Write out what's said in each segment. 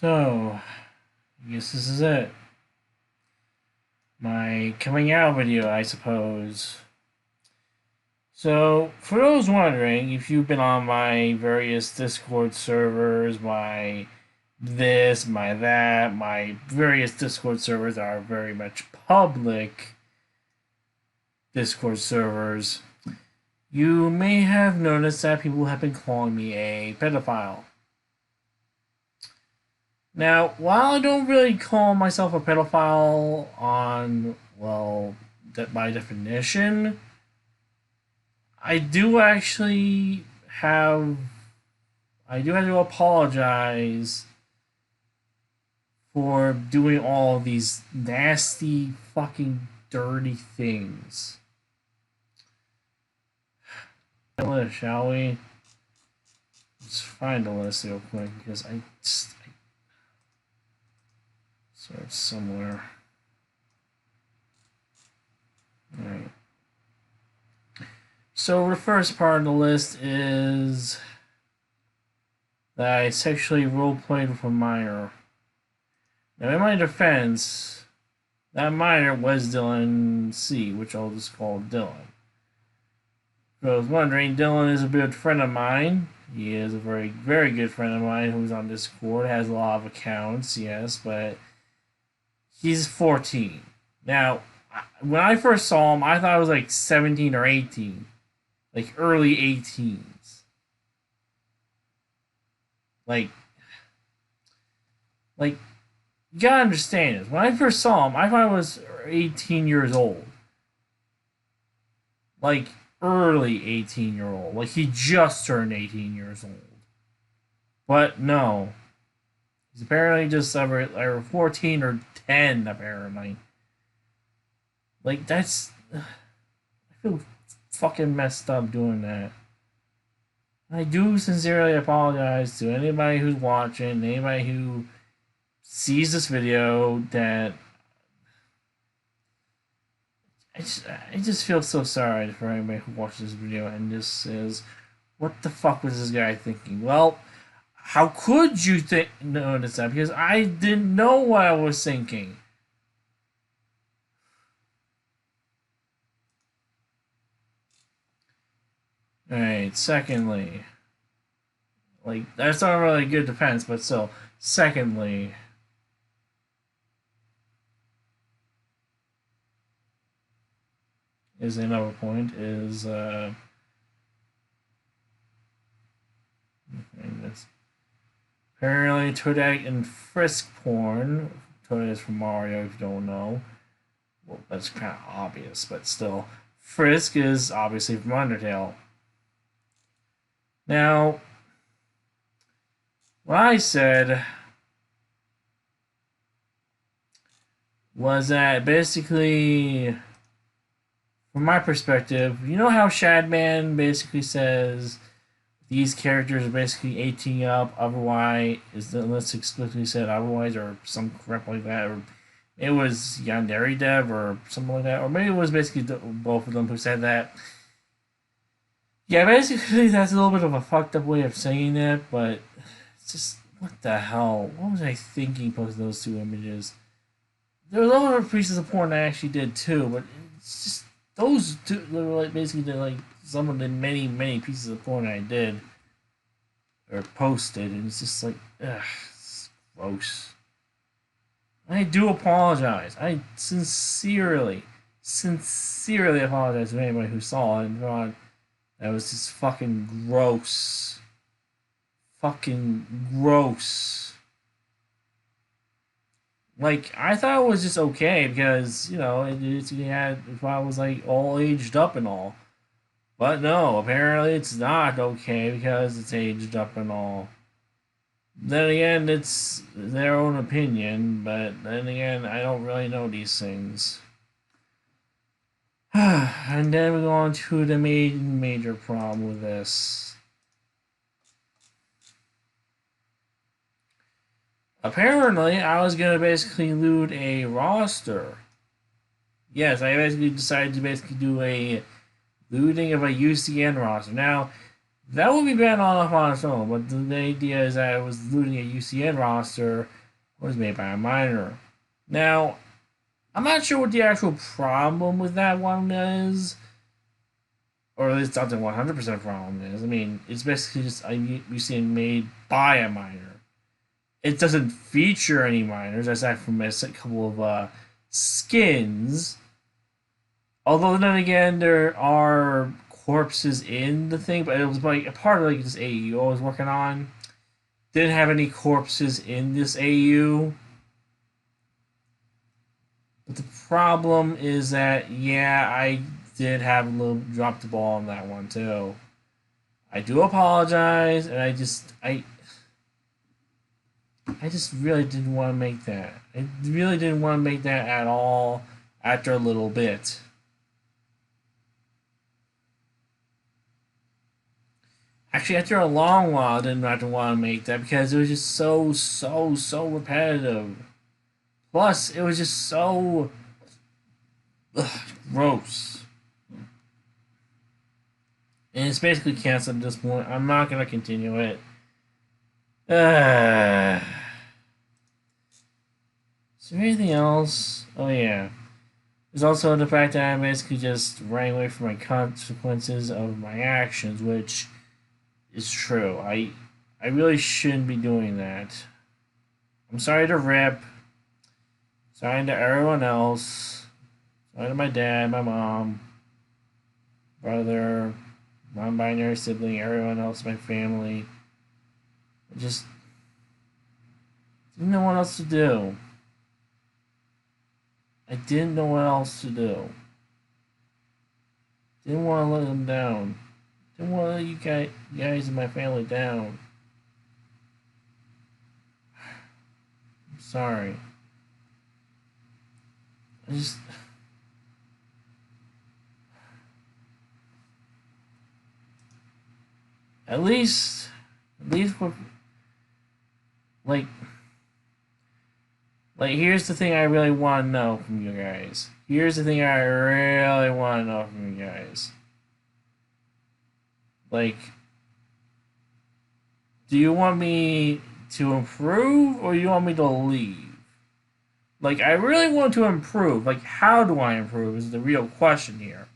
So, I guess this is it. My coming out video, I suppose. So, for those wondering, if you've been on my various Discord servers, my this, my that, my various Discord servers are very much public Discord servers, you may have noticed that people have been calling me a pedophile. Now, while I don't really call myself a pedophile on, well, that by definition, I do actually have, I do have to apologize for doing all these nasty, fucking, dirty things. Shall we? Let's find the list real quick because I start somewhere. Alright. So the first part of the list is that I sexually roleplayed with a minor. Now, in my defense, that minor was Dylan C, which I'll just call Dylan. If I was wondering, Dylan is a good friend of mine. He is a very, very good friend of mine who's on Discord, has a lot of accounts, yes, but he's 14. Now, when I first saw him, I thought it was like 17 or 18. Like early 18s. Like, you gotta understand this. When I first saw him, I thought I was 18 years old. Like, early 18-year-old. Like, he just turned 18 years old. But no. He's apparently just either 14 or 10, apparently. Like, that's... I feel fucking messed up doing that. I do sincerely apologize to anybody who's watching, anybody who sees this video, that I just feel so sorry for anybody who watches this video and just says, what the fuck was this guy thinking? Well, how could you notice that? Because I didn't know what I was thinking. Alright, secondly, like, that's not really a good defense, but still, secondly, is another point, is, apparently Toadette and Frisk porn, Toadette is from Mario if you don't know, well, that's kind of obvious, but still, Frisk is obviously from Undertale. Now, what I said was that basically, from my perspective, you know how Shadman basically says these characters are basically 18 up, otherwise, unless explicitly said otherwise, or some crap like that, or it was Yandere Dev or something like that, or maybe it was basically both of them who said that. Yeah, basically that's a little bit of a fucked up way of saying it, but it's just, what the hell? What was I thinking posting those two images? There were other pieces of porn I actually did too, but it's just those two were like basically like some of the many, many pieces of porn I did or posted, and it's just like, ugh, it's gross. I do apologize. I sincerely apologize to anybody who saw it and thought that was just fucking gross. Fucking gross. Like, I thought it was just okay because, you know, it had, if I was like all aged up and all. But no, apparently it's not okay because it's aged up and all. Then again, it's their own opinion, but then again, I don't really know these things. And then we go on to the major problem with this. Apparently, I was going to basically loot a roster. Yes, I basically decided to basically do a looting of a UCN roster. Now, That would be bad enough on its own, but the idea is that it was looting a UCN roster was made by a minor. Now, I'm not sure what the actual problem with that one is, or at least not the 100% problem is. I mean, it's basically just a UCN made by a minor. It doesn't feature any minors, aside from a couple of skins. Although then again, there are corpses in the thing, but it was like a part of like this AU I was working on. Didn't have any corpses in this AU. But the problem is that yeah, I did have a little drop the ball on that one too. I do apologize, and I just really didn't want to make that. I really didn't want to make that at all after a little bit. Actually, after a long while, I didn't have to want to make that because it was just so repetitive. Plus, it was just so gross. And it's basically canceled at this point. I'm not going to continue it. Uh, is there anything else? Oh, yeah. There's also the fact that I basically just ran away from my consequences of my actions, which is true. I really shouldn't be doing that. I'm sorry to Rip. Sorry to everyone else. Sorry to my dad, my mom, brother, non-binary sibling, everyone else, my family. I just didn't know what else to do. I didn't know what else to do. Didn't want to let them down. Didn't want to let you guys and my family down. I'm sorry. I just. At least with like here's the thing I really want to know from you guys. Here's the thing I really want to know from you guys. Like, do you want me to improve or you want me to leave? Like, I really want to improve. Like, how do I improve is the real question here.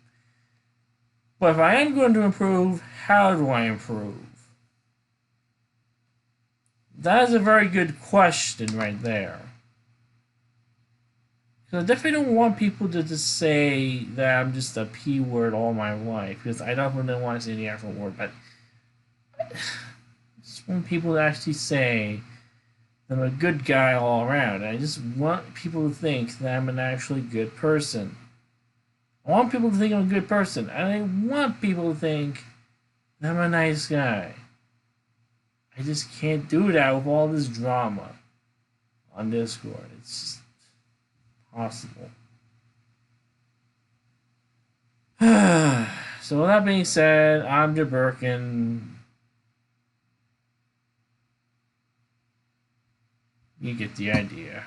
But if I am going to improve, how do I improve? That is a very good question right there. Because I definitely don't want people to just say that I'm just a P word all my life. Because I definitely don't want to say the actual word. But I just want people to actually say that I'm a good guy all around. I just want people to think that I'm an actually good person. I want people to think I'm a good person. And I want people to think that I'm a nice guy. I just can't do that with all this drama on Discord. It's just possible. So with that being said, I'm Jaburkin. You get the idea.